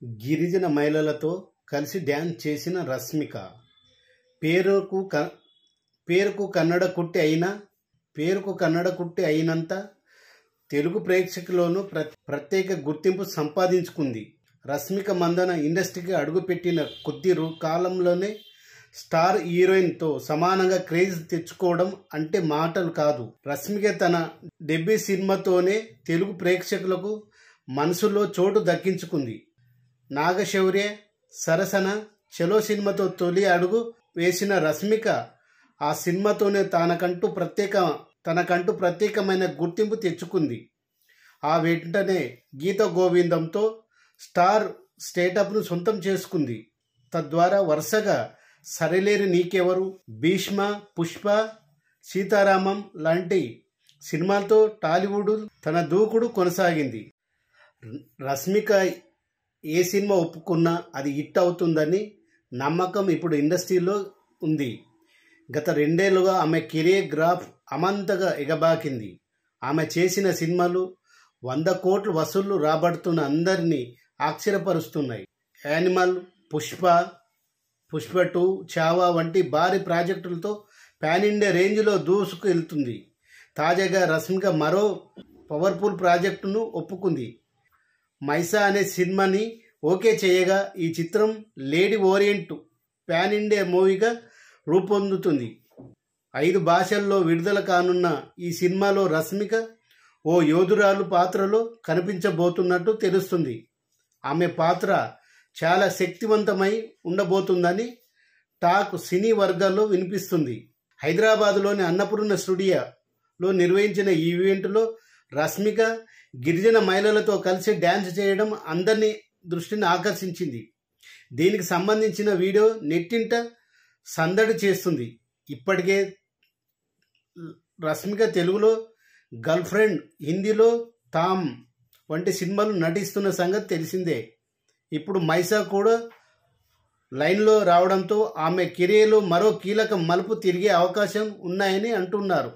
గిరిజన మహిళలతో కలిసి డ్యాన్స్ చేసిన రష్మిక. పేరుకు కన్నడ కుట్టి అయినంత తెలుగు ప్రేక్షకుల్లోనూ ప్రత్యేక గుర్తింపు సంపాదించుకుంది. రష్మిక మందన ఇండస్ట్రీకి అడుగుపెట్టిన కొద్ది కాలంలోనే స్టార్ హీరోయిన్తో సమానంగా క్రేజ్ తెచ్చుకోవడం అంటే మాటలు కాదు. రష్మిక తన డెబ్యూ సినిమాతోనే తెలుగు ప్రేక్షకులకు మనసులో చోటు దక్కించుకుంది. నాగశౌర్య సరసన చలో సినిమాతో తొలి అడుగు వేసిన రష్మిక ఆ సినిమాతోనే తనకంటూ ప్రత్యేకమైన గుర్తింపు తెచ్చుకుంది. ఆ వెంటనే గీత గోవిందంతో స్టార్ స్టేటస్ను సొంతం చేసుకుంది. తద్వారా వరుసగా సరిలేరు నీకెవరు, భీష్మ, పుష్ప, సీతారామం లాంటి సినిమాలతో టాలీవుడ్ తన దూకుడు కొనసాగింది. రష్మిక ఏ సినిమా ఒప్పుకున్నా అది హిట్ అవుతుందని నమ్మకం ఇప్పుడు ఇండస్ట్రీలో ఉంది. గత 2 ఏళ్లుగా ఆమె కెరీర్ గ్రాఫ్ అమాంతంగా ఎగబాకింది. ఆమె చేసిన సినిమాలు 100 కోట్లు వసూళ్లు రాబడుతున్న అందరినీ ఆశ్చర్యపరుస్తున్నాయి. యానిమల్, పుష్ప 2, చావా వంటి భారీ ప్రాజెక్టులతో పాన్ ఇండియా రేంజ్లో దూసుకు వెళ్తుంది. తాజాగా రష్మిక మరో పవర్ఫుల్ ప్రాజెక్టును ఒప్పుకుంది. మైసా అనే సినిమాని ఓకే చేయగా ఈ చిత్రం లేడీ ఓరియంట్ పాన్ ఇండియా మూవీగా రూపొందుతుంది. 5 భాషల్లో విడుదల కానున్న ఈ సినిమాలో రష్మిక ఓ యోధురాలు పాత్రలో కనిపించబోతున్నట్టు తెలుస్తుంది. ఆమె పాత్ర చాలా శక్తివంతమై ఉండబోతుందని టాక్ సినీ వర్గాల్లో వినిపిస్తుంది. హైదరాబాద్లోని అన్నపూర్ణ స్టూడియోలో నిర్వహించిన ఈ ఈవెంట్లో రష్మిక గిరిజన మహిళలతో కలిసి డ్యాన్స్ చేయడం అందరినీ దృష్టిని ఆకర్షించింది. దీనికి సంబంధించిన వీడియో నెట్టింట సందడి చేస్తుంది. ఇప్పటికే రష్మిక తెలుగులో గర్ల్ ఫ్రెండ్, హిందీలో తామ్ వంటి సినిమాలు నటిస్తున్న సంగతి తెలిసిందే. ఇప్పుడు మైసా కూడా లైన్లో రావడంతో ఆమె కెరీర్లో మరో కీలక మలుపు తిరిగే అవకాశం ఉన్నాయని అంటున్నారు.